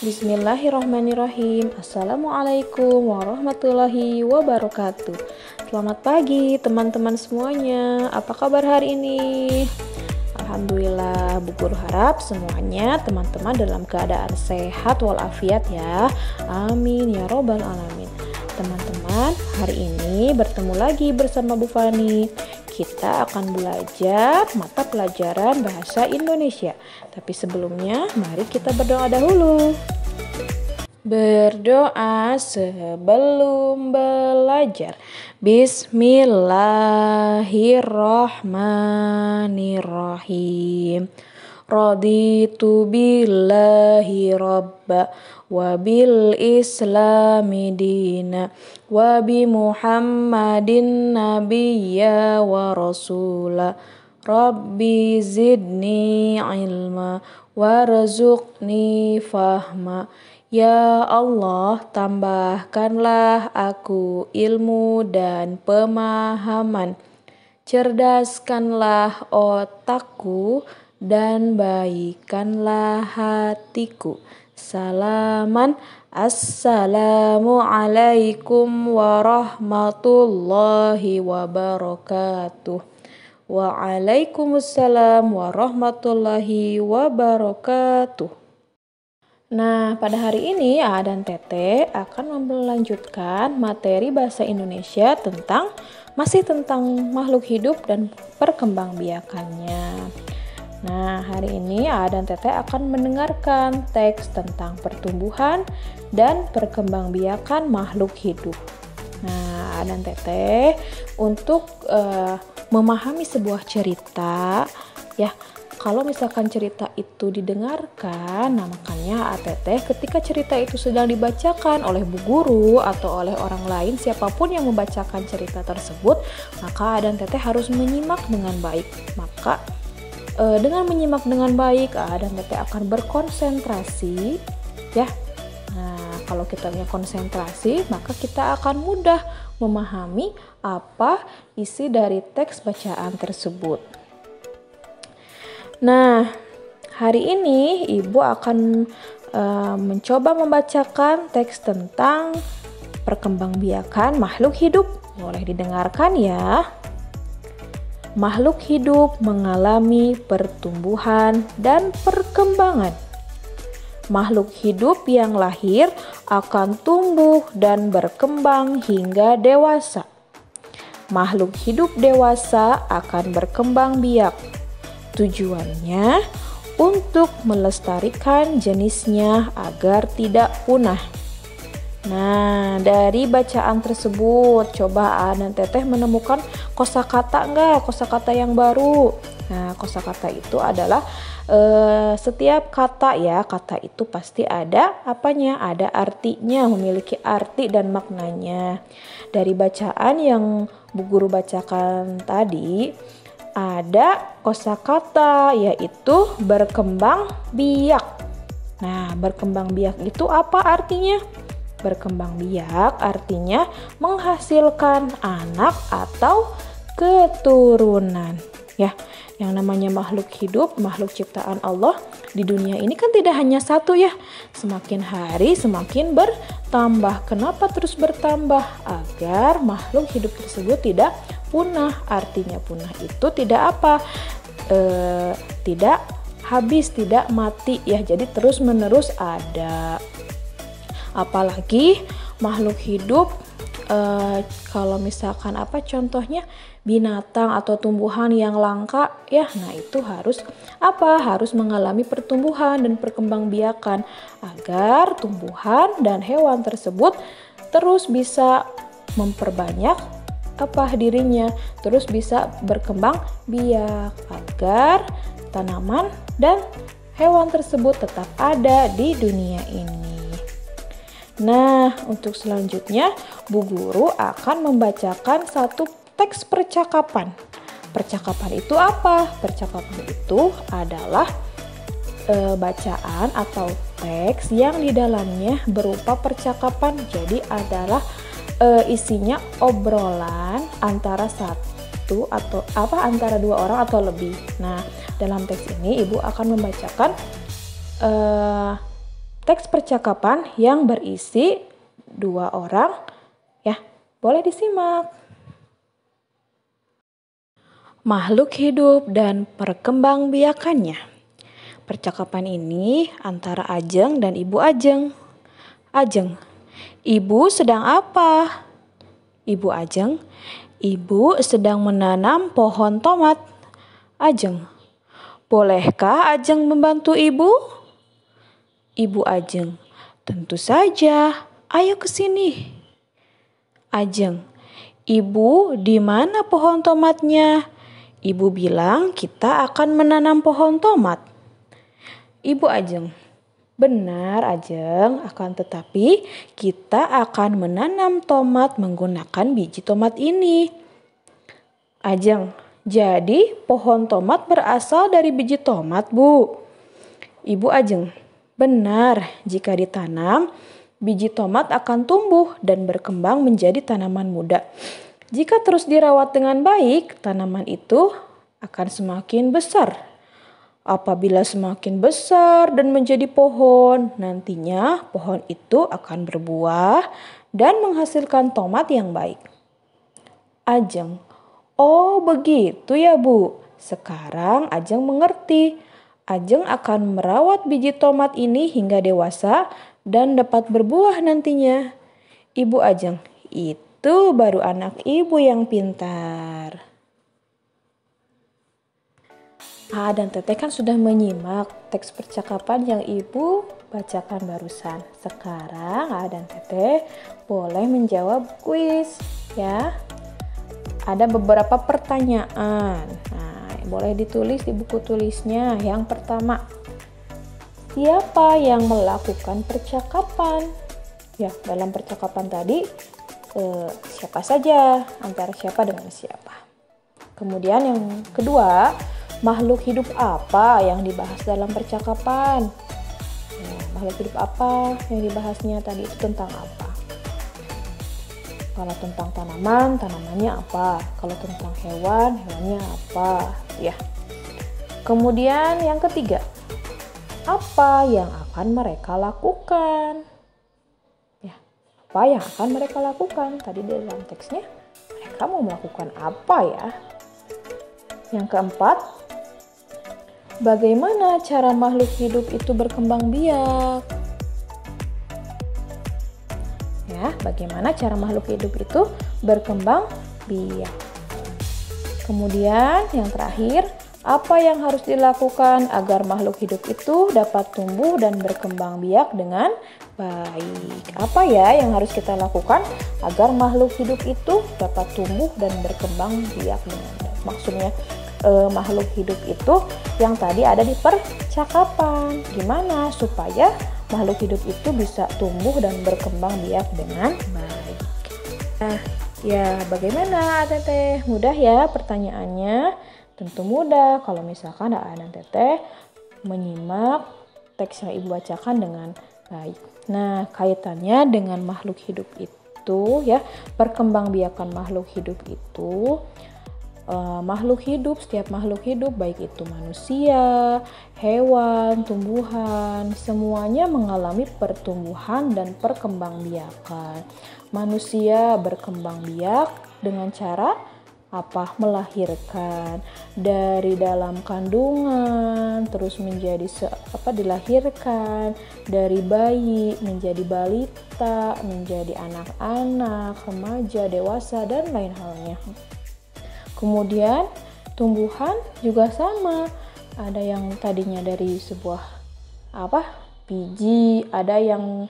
Bismillahirrahmanirrahim. Assalamualaikum warahmatullahi wabarakatuh. Selamat pagi teman-teman semuanya. Apa kabar hari ini? Alhamdulillah, Bu Guru harap semuanya teman-teman dalam keadaan sehat walafiat ya. Amin ya robbal alamin. Teman-teman, hari ini bertemu lagi bersama Bu Fani. Kita akan belajar mata pelajaran bahasa Indonesia. Tapi sebelumnya, mari kita berdoa dahulu. Berdoa sebelum belajar. Bismillahirrahmanirrahim. Raditu billahi rabba wa bil islami dina wa bi muhammadin nabiyya wa rasula. Rabbi zidni ilma warzuqni fahma. Ya Allah, tambahkanlah aku ilmu dan pemahaman. Cerdaskanlah otakku dan baikkanlah hatiku. Salaman. Assalamualaikum warahmatullahi wabarakatuh. Waalaikumsalam warahmatullahi wabarakatuh. Nah, pada hari ini A dan Tete akan melanjutkan materi bahasa Indonesia masih tentang makhluk hidup dan perkembangbiakannya. Nah, hari ini A dan Tete akan mendengarkan teks tentang pertumbuhan dan perkembangbiakan makhluk hidup. Nah, A dan Tete untuk memahami sebuah cerita, ya, kalau misalkan cerita itu didengarkan, nah makanya ATT ketika cerita itu sedang dibacakan oleh bu guru atau oleh orang lain, siapapun yang membacakan cerita tersebut, maka A dan Teteh harus menyimak dengan baik. Maka dengan menyimak dengan baik, A dan Teteh akan berkonsentrasi, ya. Nah, kalau kita punya konsentrasi, maka kita akan mudah memahami apa isi dari teks bacaan tersebut. Nah, hari ini Ibu akan mencoba membacakan teks tentang perkembangbiakan makhluk hidup. Boleh didengarkan ya. Makhluk hidup mengalami pertumbuhan dan perkembangan. Makhluk hidup yang lahir akan tumbuh dan berkembang hingga dewasa. Makhluk hidup dewasa akan berkembang biak. Tujuannya untuk melestarikan jenisnya agar tidak punah. Nah, dari bacaan tersebut, coba A dan Teteh menemukan kosakata enggak? Kosakata yang baru. Nah, kosakata itu adalah setiap kata ya, kata itu pasti ada apanya? Ada artinya, memiliki arti dan maknanya. Dari bacaan yang Bu Guru bacakan tadi, ada kosakata yaitu berkembang biak. Nah, berkembang biak itu apa artinya? Berkembang biak artinya menghasilkan anak atau keturunan. Ya, yang namanya makhluk hidup, makhluk ciptaan Allah di dunia ini kan tidak hanya satu ya. Semakin hari semakin bertambah. Kenapa terus bertambah? Agar makhluk hidup tersebut tidak punah. Artinya punah itu tidak apa? Tidak habis, tidak mati ya. Jadi terus menerus ada. Apalagi makhluk hidup kalau misalkan apa contohnya binatang atau tumbuhan yang langka ya, nah itu harus apa? Harus mengalami pertumbuhan dan perkembangbiakan agar tumbuhan dan hewan tersebut terus bisa memperbanyak apa dirinya, terus bisa berkembang biak agar tanaman dan hewan tersebut tetap ada di dunia ini. Nah, untuk selanjutnya Bu Guru akan membacakan satu teks percakapan. Percakapan itu apa? Percakapan itu adalah bacaan atau teks yang di dalamnya berupa percakapan. Jadi adalah isinya obrolan antara satu atau antara dua orang atau lebih. Nah, dalam teks ini Ibu akan membacakan teks percakapan yang berisi 2 orang. Ya, boleh disimak. Makhluk hidup dan perkembangbiakannya. Percakapan ini antara Ajeng dan Ibu Ajeng. Ajeng, Ibu sedang apa? Ibu Ajeng, Ibu sedang menanam pohon tomat. Ajeng, bolehkah Ajeng membantu Ibu? Ibu Ajeng, tentu saja, ayo ke sini. Ajeng, Ibu, di mana pohon tomatnya? Ibu bilang kita akan menanam pohon tomat. Ibu Ajeng, benar Ajeng, akan tetapi kita akan menanam tomat menggunakan biji tomat ini. Ajeng, jadi pohon tomat berasal dari biji tomat, Bu. Ibu Ajeng, benar, jika ditanam, biji tomat akan tumbuh dan berkembang menjadi tanaman muda. Jika terus dirawat dengan baik, tanaman itu akan semakin besar. Apabila semakin besar dan menjadi pohon, nantinya pohon itu akan berbuah dan menghasilkan tomat yang baik. Ajeng, oh begitu ya Bu. Sekarang Ajeng mengerti. Ajeng akan merawat biji tomat ini hingga dewasa dan dapat berbuah nantinya. Ibu Ajeng, itu baru anak ibu yang pintar. A dan Teteh kan sudah menyimak teks percakapan yang Ibu bacakan barusan. Sekarang A dan Teteh boleh menjawab kuis ya. Ada beberapa pertanyaan. Nah, boleh ditulis di buku tulisnya. Yang pertama, siapa yang melakukan percakapan? Ya, dalam percakapan tadi siapa saja, antara siapa dengan siapa. Kemudian yang kedua, makhluk hidup apa yang dibahas dalam percakapan? Makhluk hidup apa yang dibahasnya tadi itu tentang apa? Kalau tentang tanaman, tanamannya apa? Kalau tentang hewan, hewannya apa? Ya. Kemudian yang ketiga, apa yang akan mereka lakukan? Ya, apa yang akan mereka lakukan? Tadi dalam teksnya, mereka mau melakukan apa ya? Yang keempat, bagaimana cara makhluk hidup itu berkembang biak? Ya, bagaimana cara makhluk hidup itu berkembang biak? Kemudian yang terakhir, apa yang harus dilakukan agar makhluk hidup itu dapat tumbuh dan berkembang biak dengan baik? Apa ya yang harus kita lakukan agar makhluk hidup itu dapat tumbuh dan berkembang biak dengan baik? Maksudnya makhluk hidup itu yang tadi ada di percakapan. Gimana supaya makhluk hidup itu bisa tumbuh dan berkembang biak dengan baik? Nah, ya bagaimana Teteh? Mudah ya pertanyaannya? Tentu mudah kalau misalkan A dan Teteh menyimak teks yang Ibu bacakan dengan baik. Nah, kaitannya dengan makhluk hidup itu ya, perkembangbiakan makhluk hidup itu, setiap makhluk hidup baik itu manusia, hewan, tumbuhan, semuanya mengalami pertumbuhan dan perkembangbiakan. Manusia berkembang biak dengan cara apa? Melahirkan dari dalam kandungan, terus menjadi dilahirkan dari bayi menjadi balita, menjadi anak-anak, remaja, dewasa dan lain halnya. Kemudian tumbuhan juga sama. Ada yang tadinya dari sebuah biji, ada yang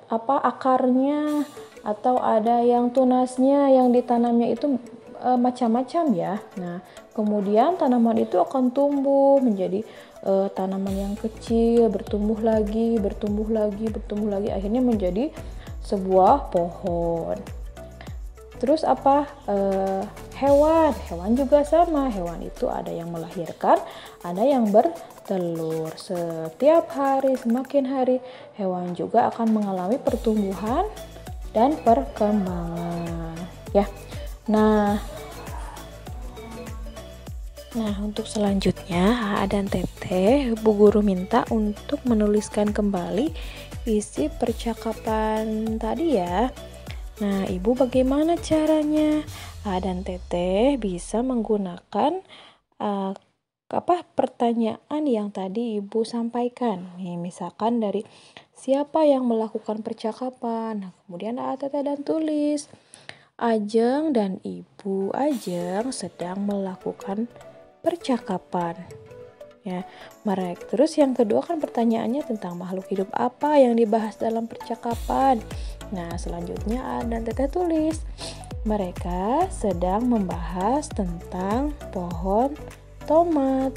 akarnya, atau ada yang tunasnya yang ditanamnya itu macam-macam ya. Nah, kemudian tanaman itu akan tumbuh menjadi tanaman yang kecil, bertumbuh lagi, akhirnya menjadi sebuah pohon. Terus hewan juga sama. Hewan itu ada yang melahirkan, ada yang bertelur. Setiap hari, semakin hari, hewan juga akan mengalami pertumbuhan dan perkembangan ya. Nah, Nah, untuk selanjutnya, A dan Teteh, Bu Guru minta untuk menuliskan kembali isi percakapan tadi ya. Nah, Ibu bagaimana caranya? A dan Teteh bisa menggunakan pertanyaan yang tadi Ibu sampaikan. Nih, misalkan dari siapa yang melakukan percakapan. Nah, kemudian A, Teteh dan tulis. Ajeng dan Ibu Ajeng sedang melakukan percakapan. Ya, mereka. Terus yang kedua kan pertanyaannya tentang makhluk hidup apa yang dibahas dalam percakapan. Nah, selanjutnya A dan Teteh tulis. Mereka sedang membahas tentang pohon tomat.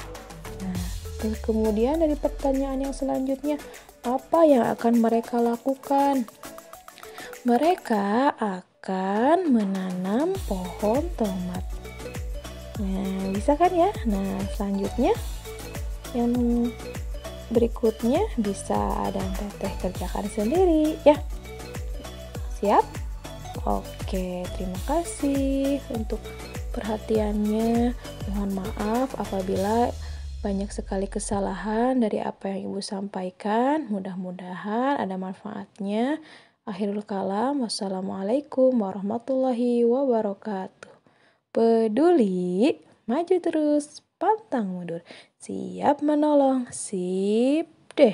Nah, terus kemudian dari pertanyaan yang selanjutnya, apa yang akan mereka lakukan? Mereka akan menanam pohon tomat. Nah, bisa kan ya? Nah, selanjutnya yang berikutnya bisa ada Teteh kerjakan sendiri ya. Siap? Oke, terima kasih untuk perhatiannya. Mohon maaf apabila banyak sekali kesalahan dari apa yang Ibu sampaikan. Mudah-mudahan ada manfaatnya. Akhirul kalam, wassalamualaikum warahmatullahi wabarakatuh. Peduli, maju terus, pantang mundur, siap menolong, sip deh.